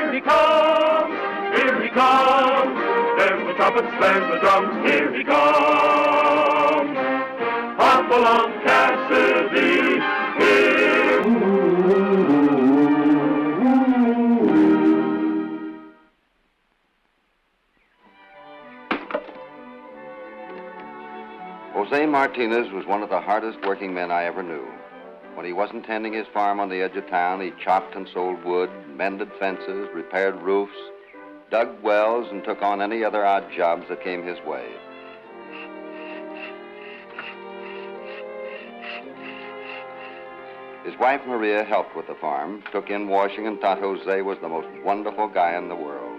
Here he comes, here he comes. There's the trumpets, there's the drums, here he comes. Hopalong Cassidy, here. Jose Martinez was one of the hardest working men I ever knew. When he wasn't tending his farm on the edge of town, he chopped and sold wood, mended fences, repaired roofs, dug wells, and took on any other odd jobs that came his way. His wife, Maria, helped with the farm, took in washing, and thought Jose was the most wonderful guy in the world.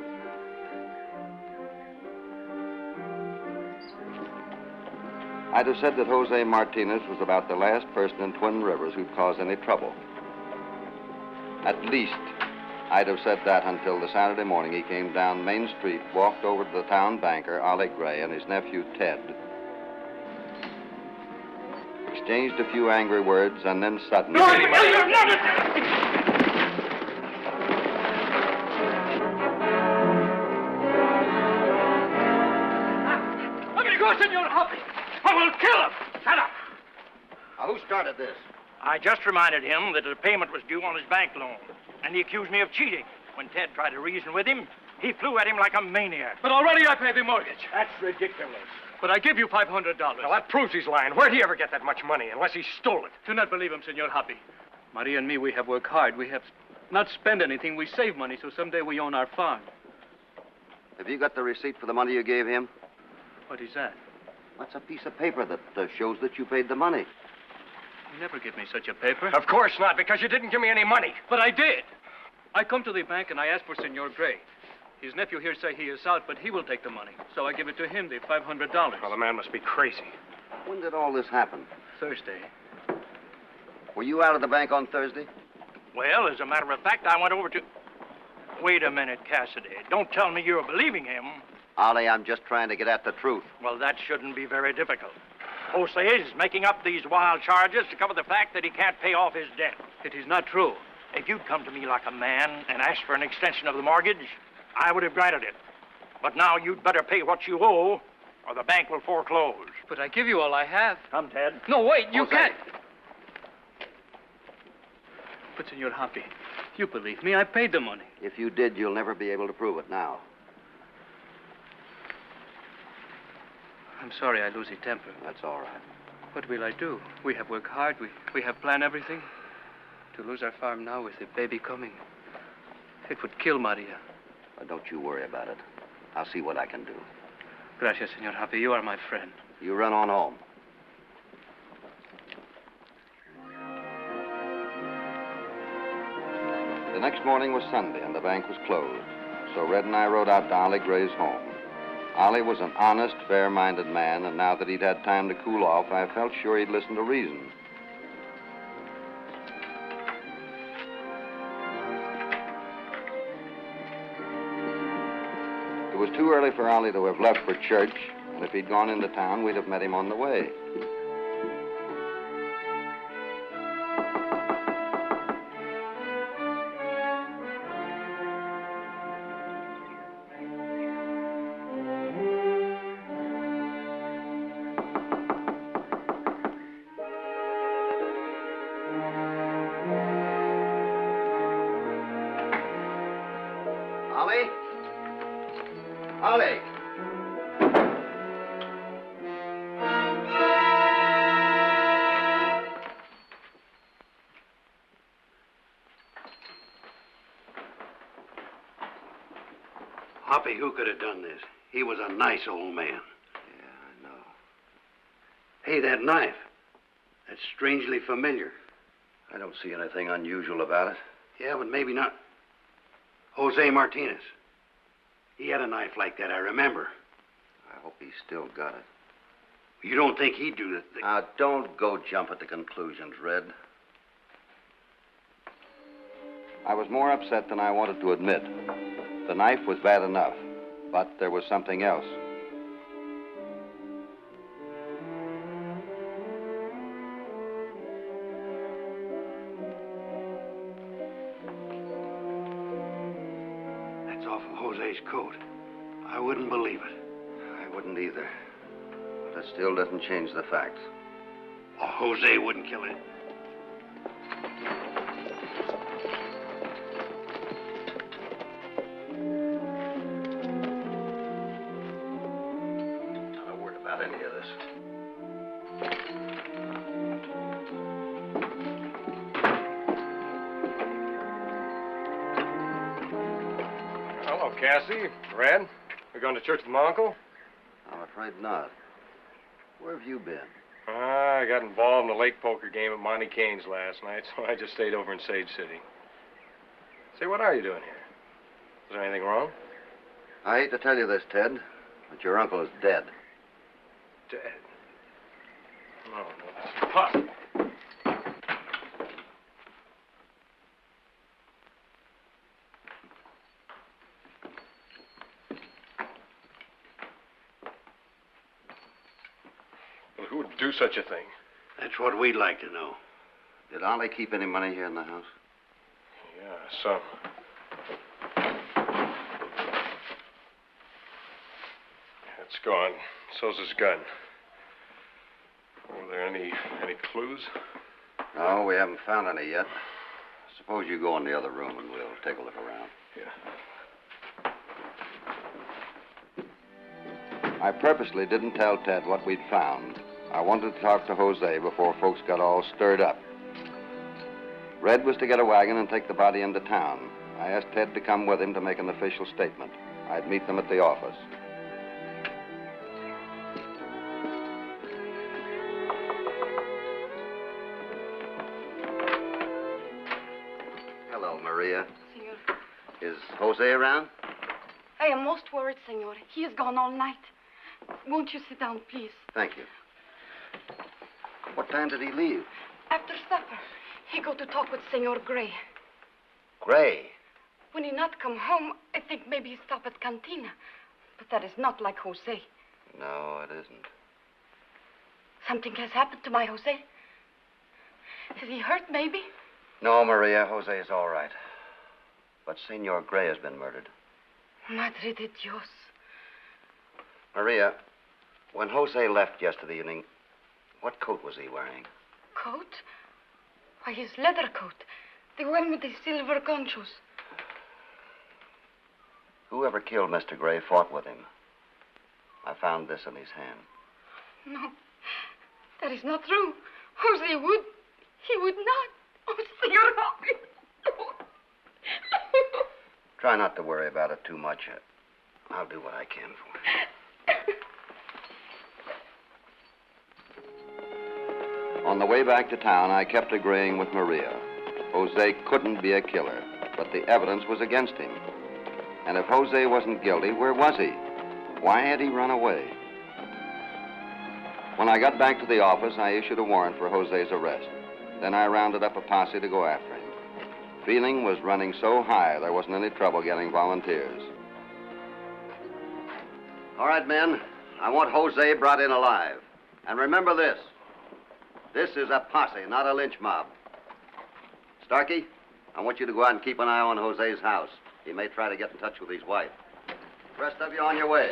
I'd have said that Jose Martinez was about the last person in Twin Rivers who'd cause any trouble. At least, I'd have said that until the Saturday morning he came down Main Street, walked over to the town banker, Ole Gray, and his nephew, Ted. Exchanged a few angry words, and then suddenly... No, you're not! Look at go, Senor Hoppy! I will kill him! Shut up! Now, who started this? I just reminded him that the payment was due on his bank loan, and he accused me of cheating. When Ted tried to reason with him, he flew at him like a maniac. But already I paid the mortgage. That's ridiculous. But I give you $500. Well, that proves he's lying. Where'd he ever get that much money, unless he stole it? Do not believe him, Senor Hoppy. Maria and me, we have worked hard. We have not spent anything. We save money, so someday we own our farm. Have you got the receipt for the money you gave him? What is that? That's a piece of paper that shows that you paid the money. You never give me such a paper. Of course not, because you didn't give me any money. But I did. I come to the bank and I ask for Senor Gray. His nephew here say he is out, but he will take the money. So I give it to him, the $500. Well, the man must be crazy. When did all this happen? Thursday. Were you out of the bank on Thursday? Well, as a matter of fact, I went over to... Wait a minute, Cassidy. Don't tell me you're believing him. Ollie, I'm just trying to get at the truth. Well, that shouldn't be very difficult. Jose is making up these wild charges to cover the fact that he can't pay off his debt. It is not true. If you'd come to me like a man and asked for an extension of the mortgage, I would have granted it. But now you'd better pay what you owe, or the bank will foreclose. But I give you all I have. Come, Ted. No, wait, you Jose. can't. But, Senor Hoppy, you believe me. I paid the money. If you did, you'll never be able to prove it now. I'm sorry I lose a temper. That's all right. What will I do? We have worked hard. We have planned everything. To lose our farm now with a baby coming, it would kill Maria. Don't you worry about it. I'll see what I can do. Gracias, Senor Hoppy. You are my friend. You run on home. The next morning was Sunday, and the bank was closed. So Red and I rode out to Ole Gray's home. Ollie was an honest, fair-minded man, and now that he'd had time to cool off, I felt sure he'd listen to reason. It was too early for Ollie to have left for church, and if he'd gone into town, we'd have met him on the way. Ollie? Ollie! Hoppy, who could have done this? He was a nice old man. Yeah, I know. Hey, that knife. That's strangely familiar. I don't see anything unusual about it. Yeah, but maybe not. Jose Martinez. He had a knife like that, I remember. I hope he's still got it. You don't think he'd do that? Now, don't go jump at the conclusions, Red. I was more upset than I wanted to admit. The knife was bad enough, but there was something else. off of Jose's coat. I wouldn't believe it. I wouldn't either. But it still doesn't change the facts. Oh, Jose wouldn't kill him. Not a word about any of this. Hello, Cassie. Red. We going to church with my uncle? I'm afraid not. Where have you been? I got involved in a lake poker game at Monte Kane's last night, so I just stayed over in Sage City. Say, what are you doing here? Is there anything wrong? I hate to tell you this, Ted, but your uncle is dead. Dead? No, that's impossible. Who would do such a thing? That's what we'd like to know. Did Ollie keep any money here in the house? Yeah, some. It's gone. So's his gun. Were there any clues? No, we haven't found any yet. Suppose you go in the other room and we'll take a look around. Yeah. I purposely didn't tell Ted what we'd found. I wanted to talk to Jose before folks got all stirred up. Red was to get a wagon and take the body into town. I asked Ted to come with him to make an official statement. I'd meet them at the office. Hello, Maria. Senor. Is Jose around? I am most worried, senor. He is gone all night. Won't you sit down, please? Thank you. What time did he leave? After supper, he go to talk with Senor Gray. Gray. When he not come home, I think maybe he stop at Cantina. But that is not like Jose. No, it isn't. Something has happened to my Jose. Is he hurt, maybe? No, Maria, Jose is all right. But Senor Gray has been murdered. Madre de Dios. Maria, when Jose left yesterday evening, what coat was he wearing? Coat? Why, his leather coat. The one with the silver conchos. Whoever killed Mr. Gray fought with him. I found this in his hand. No, that is not true. Jose would. He would not. Oh, Senor Hoppy. Try not to worry about it too much. I'll do what I can for you. On the way back to town, I kept agreeing with Maria. Jose couldn't be a killer, but the evidence was against him. And if Jose wasn't guilty, where was he? Why had he run away? When I got back to the office, I issued a warrant for Jose's arrest. Then I rounded up a posse to go after him. Feeling was running so high, there wasn't any trouble getting volunteers. All right, men. I want Jose brought in alive. And remember this. This is a posse, not a lynch mob. Starkey, I want you to go out and keep an eye on Jose's house. He may try to get in touch with his wife. The rest of you on your way.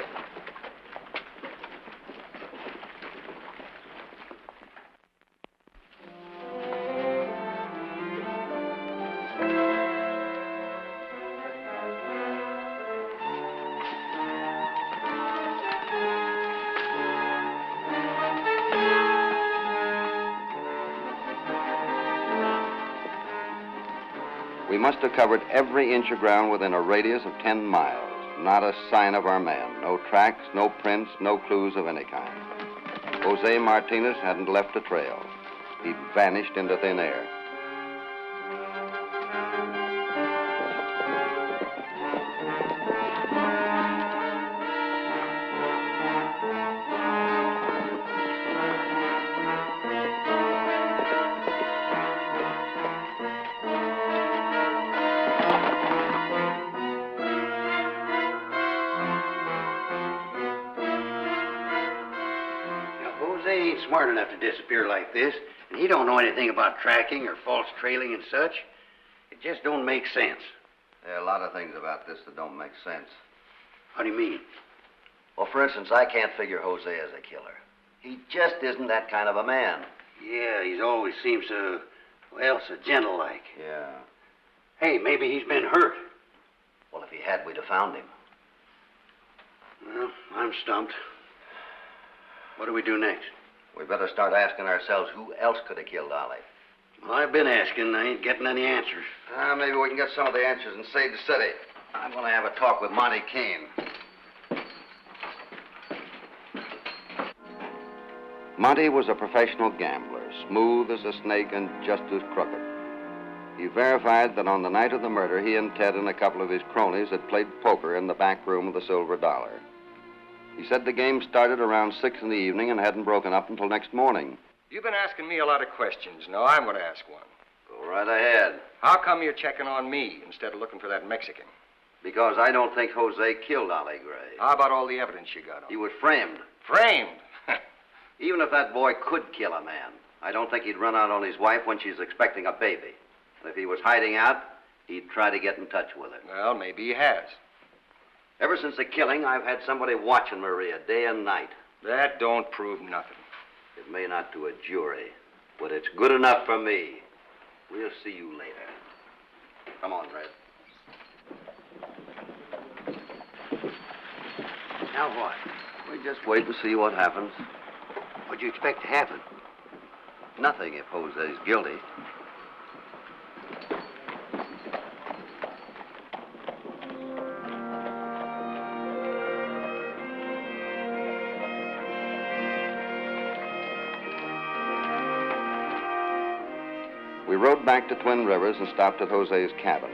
We must have covered every inch of ground within a radius of 10 miles. Not a sign of our man. No tracks, no prints, no clues of any kind. Jose Martinez hadn't left a trail. He'd vanished into thin air. Smart enough to disappear like this, and he don't know anything about tracking or false trailing and such. It just don't make sense. There are a lot of things about this that don't make sense. How do you mean? Well, for instance, I can't figure Jose as a killer. He just isn't that kind of a man. Yeah, he always seems so gentle-like. Yeah. Hey, maybe he's been hurt. Well, if he had, we'd have found him. Well, I'm stumped. What do we do next? We better start asking ourselves who else could have killed Ollie. Well, I've been asking. I ain't getting any answers. Maybe we can get some of the answers in Sage City. I'm going to have a talk with Monty Keene. Monty was a professional gambler, smooth as a snake and just as crooked. He verified that on the night of the murder, he and Ted and a couple of his cronies had played poker in the back room of the Silver Dollar. He said the game started around 6 in the evening and hadn't broken up until next morning. You've been asking me a lot of questions. Now I'm going to ask one. Go right ahead. How come you're checking on me instead of looking for that Mexican? Because I don't think Jose killed Ole Gray. How about all the evidence you got on him? He was framed. Framed? Even if that boy could kill a man, I don't think he'd run out on his wife when she's expecting a baby. If he was hiding out, he'd try to get in touch with her. Well, maybe he has. Ever since the killing, I've had somebody watching Maria day and night. That don't prove nothing. It may not to a jury, but it's good enough for me. We'll see you later. Come on, Red. Now what? We just wait and see what happens. What'd you expect to happen? Nothing if Jose's guilty. We rode back to Twin Rivers and stopped at Jose's cabin.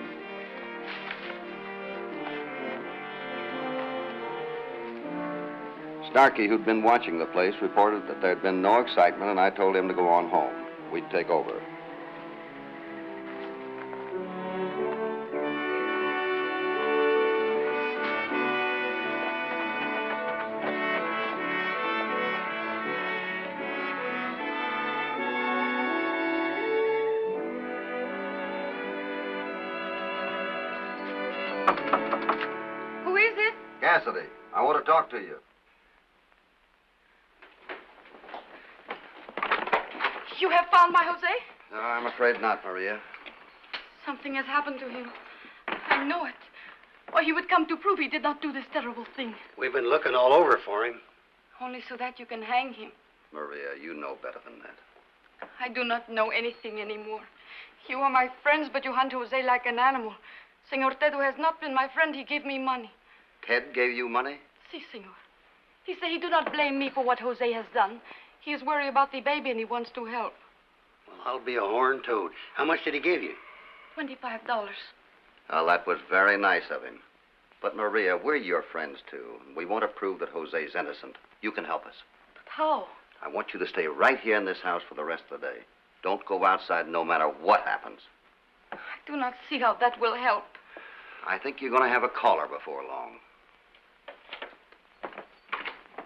Starkey, who'd been watching the place, reported that there'd been no excitement, and I told him to go on home. We'd take over. Who is it? Cassidy, I want to talk to you. You have found my Jose? No, I'm afraid not, Maria. Something has happened to him. I know it. Or he would come to prove he did not do this terrible thing. We've been looking all over for him. Only so that you can hang him. Maria, you know better than that. I do not know anything anymore. You are my friends, but you hunt Jose like an animal. Senor Ted, who has not been my friend, he gave me money. Ted gave you money? Si, senor. He said he do not blame me for what Jose has done. He is worried about the baby and he wants to help. Well, I'll be a horned toad. How much did he give you? $25. Well, that was very nice of him. But, Maria, we're your friends, too. We want to prove that Jose's innocent. You can help us. But how? I want you to stay right here in this house for the rest of the day. Don't go outside no matter what happens. I do not see how that will help. I think you're going to have a caller before long.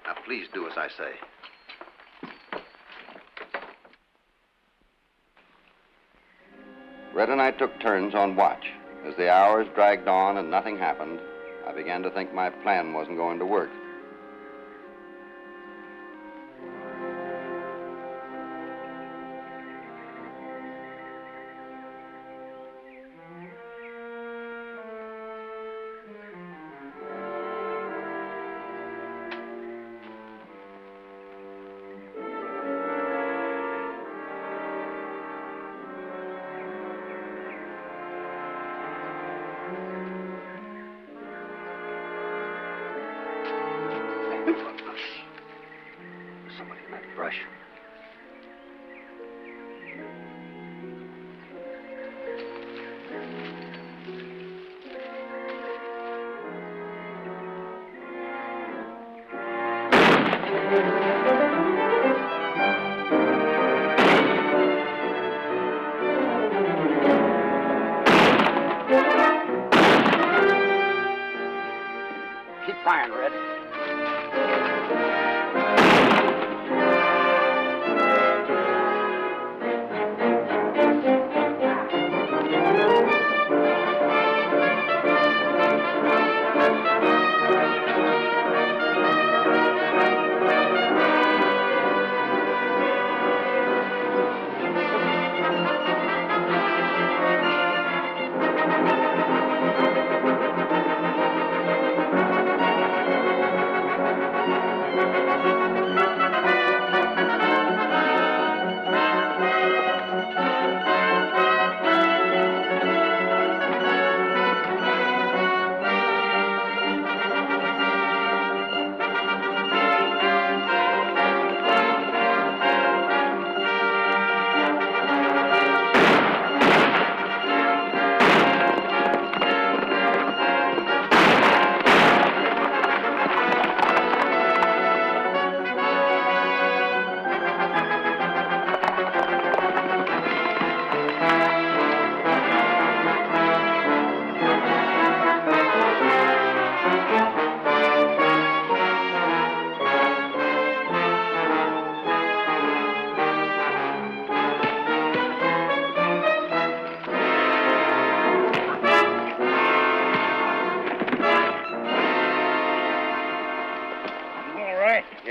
Now, please do as I say. Red and I took turns on watch. As the hours dragged on and nothing happened, I began to think my plan wasn't going to work. Somebody in that brush. Keep firing, Red.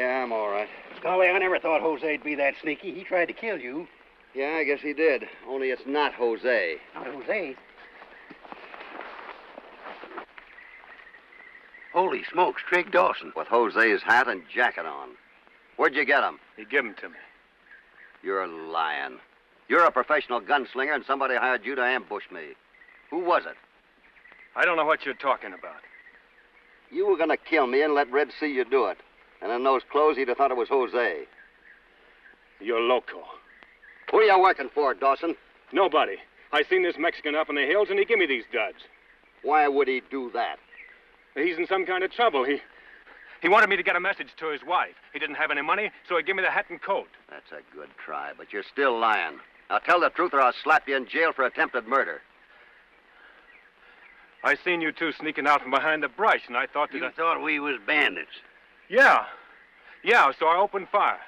Yeah, I'm all right. Golly, I never thought Jose'd be that sneaky. He tried to kill you. Yeah, I guess he did. Only it's not Jose. Not Jose. Holy smokes, Trig Dawson. With Jose's hat and jacket on. Where'd you get him? He gave him to me. You're lying. You're a professional gunslinger, and somebody hired you to ambush me. Who was it? I don't know what you're talking about. You were going to kill me and let Red see you do it. And in those clothes, he'd have thought it was Jose. You're loco. Who are you working for, Dawson? Nobody. I seen this Mexican up in the hills, and he gave me these duds. Why would he do that? He's in some kind of trouble. He wanted me to get a message to his wife. He didn't have any money, so he gave me the hat and coat. That's a good try, but you're still lying. Now tell the truth or I'll slap you in jail for attempted murder. I seen you two sneaking out from behind the brush, and I thought that... You thought we was bandits. Yeah, so I opened fire.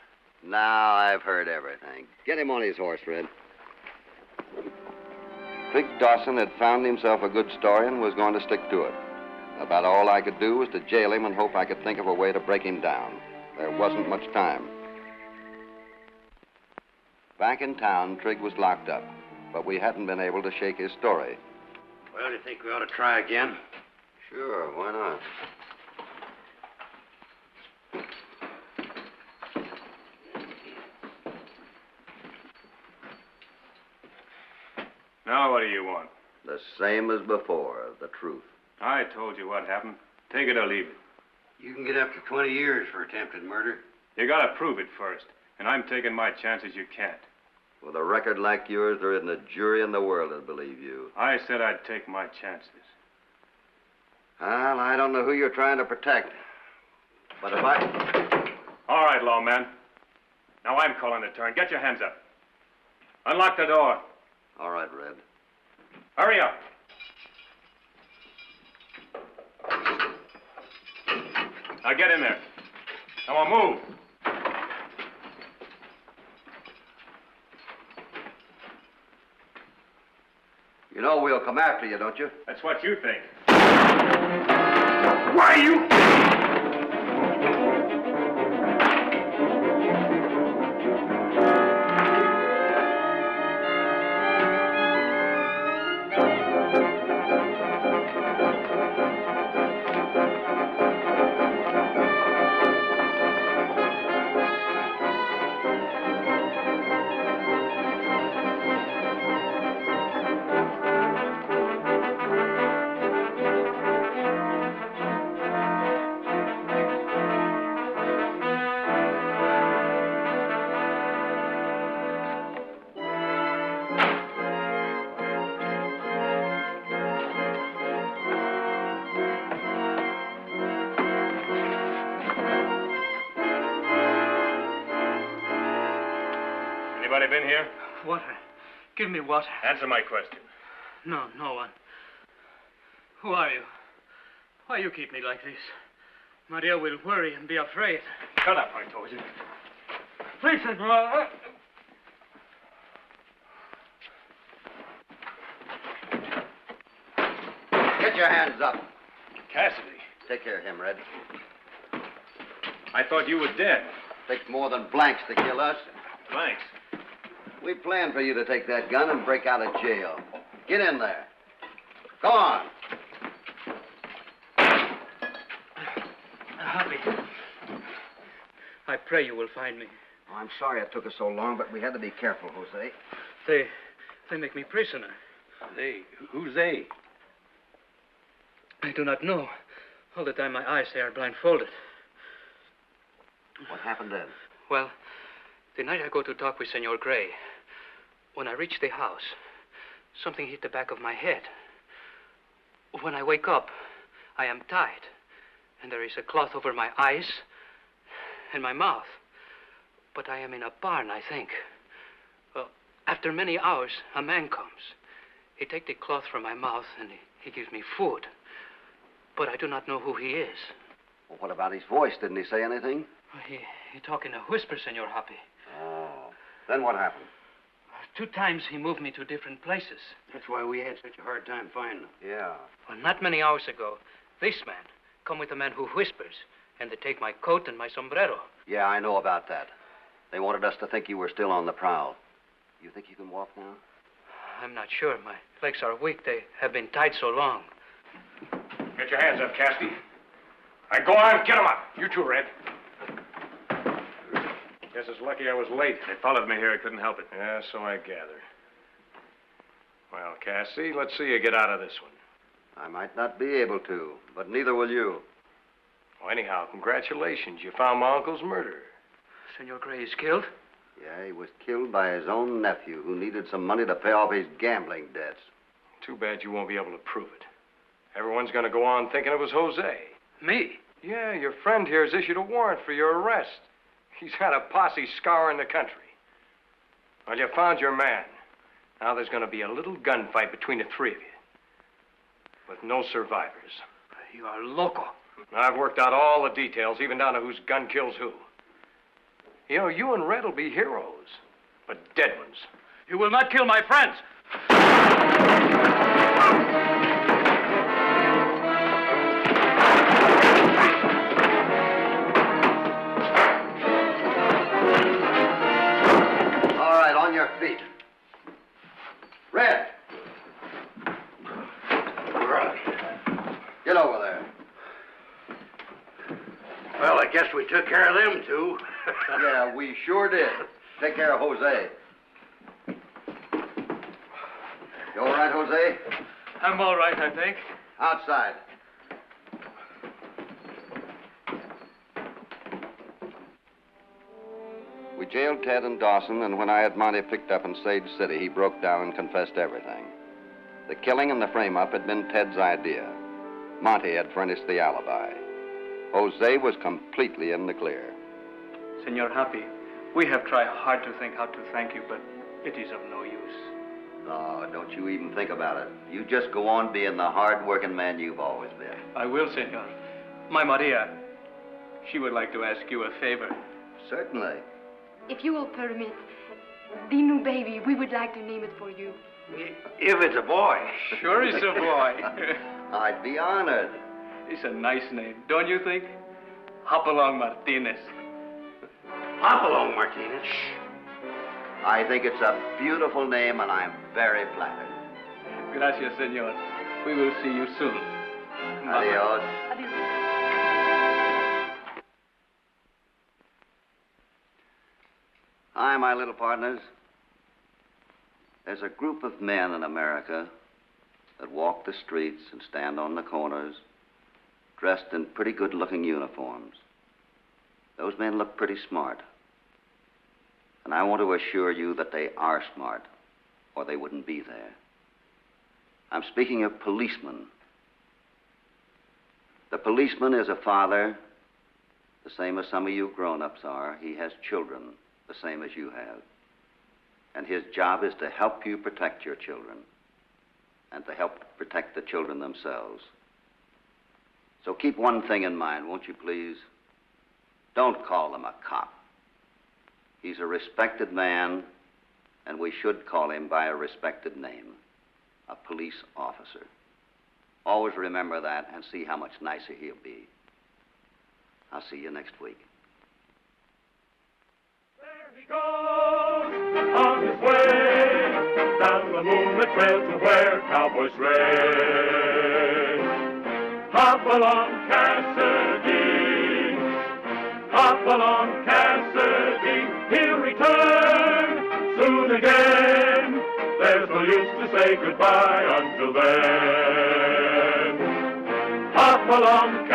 Now I've heard everything. Get him on his horse, Red. Trig Dawson had found himself a good story and was going to stick to it. About all I could do was to jail him and hope I could think of a way to break him down. There wasn't much time. Back in town, Trig was locked up, but we hadn't been able to shake his story. Well, do you think we ought to try again? Sure, why not? Now what do you want? The same as before, the truth. I told you what happened. Take it or leave it. You can get up to 20 years for attempted murder. You gotta prove it first, and I'm taking my chances you can't. With a record like yours, there isn't a jury in the world that'd believe you. I said I'd take my chances. Well, I don't know who you're trying to protect. But if I... All right, lawman. Now I'm calling the turn. Get your hands up. Unlock the door. All right, Red. Hurry up. Now get in there. Come on, move. You know we'll come after you, don't you? That's what you think. Why, you... Anybody been here? Water. Give me water. Answer my question. No one. Who are you? Why you keep me like this? Maria will worry and be afraid. Shut up, I told you. Please, Senor. Get your hands up. Cassidy. Take care of him, Red. I thought you were dead. Takes more than blanks to kill us. Thanks. We planned for you to take that gun and break out of jail. Get in there. Go on. Hoppy. I pray you will find me. Oh, I'm sorry it took us so long, but we had to be careful, Jose. They make me prisoner. They? Who's they? I do not know. All the time my eyes, they are blindfolded. What happened then? Well, the night I go to talk with Senor Gray, when I reach the house, something hit the back of my head. When I wake up, I am tied, and there is a cloth over my eyes and my mouth. But I am in a barn, I think. After many hours, a man comes. He takes the cloth from my mouth, and he gives me food. But I do not know who he is. Well, what about his voice? Didn't he say anything? He talk in a whisper, Senor Hoppy. Oh. Then what happened? 2 times he moved me to different places. That's why we had such a hard time finding them. Yeah. Well, not many hours ago, this man come with a man who whispers, And they take my coat and my sombrero. Yeah, I know about that. They wanted us to think you were still on the prowl. You think you can walk now? I'm not sure. My legs are weak. They have been tied so long. Get your hands up, Cassidy. All right, go on, get 'em up. You too, Red. Guess it's lucky I was late. They followed me here. I couldn't help it. Yeah, so I gather. Well, Cassie, let's see you get out of this one. I might not be able to, but neither will you. Well, anyhow, congratulations. You found my uncle's murderer. Senor Gray is killed? Yeah, he was killed by his own nephew who needed some money to pay off his gambling debts. Too bad you won't be able to prove it. Everyone's going to go on thinking it was Jose. Me? Yeah, your friend here has issued a warrant for your arrest. He's had a posse scouring the country. Well, you found your man. Now there's going to be a little gunfight between the three of you. With no survivors. You are loco. I've worked out all the details, even down to whose gun kills who. You know, you and Red will be heroes, but dead ones. You will not kill my friends. All right, on your feet. Red! Get over there. Well, I guess we took care of them two. Yeah, we sure did. Take care of Jose. You all right, Jose? I'm all right, I think. Outside. We jailed Ted and Dawson, and when I had Monty picked up in Sage City, he broke down and confessed everything. The killing and the frame-up had been Ted's idea. Monty had furnished the alibi. Jose was completely in the clear. Senor Hoppy, we have tried hard to think how to thank you, but it is of no use. Oh, don't you even think about it. You just go on being the hard-working man you've always been. I will, senor. My Maria, she would like to ask you a favor. Certainly. If you will permit, the new baby, we would like to name it for you. If it's a boy. Sure it's a boy. I'd be honored. It's a nice name, don't you think? Hopalong Martinez. Hopalong, Martinez. I think it's a beautiful name, and I'm very flattered. Gracias, senor. We will see you soon. Adios. Adios. Hi, my little partners. There's a group of men in America that walk the streets and stand on the corners, dressed in pretty good-looking uniforms. Those men look pretty smart. And I want to assure you that they are smart, or they wouldn't be there. I'm speaking of policemen. The policeman is a father, the same as some of you grown-ups are. He has children, the same as you have. And his job is to help you protect your children and to help protect the children themselves. So keep one thing in mind, won't you please? Don't call him a cop. He's a respected man, and we should call him by a respected name, a police officer. Always remember that and see how much nicer he'll be. I'll see you next week. There he goes on his way down the moonlit trail to where cowboys race. Hopalong Cassidy, Hopalong Cassidy, he'll return soon again. There's no use to say goodbye until then. Hopalong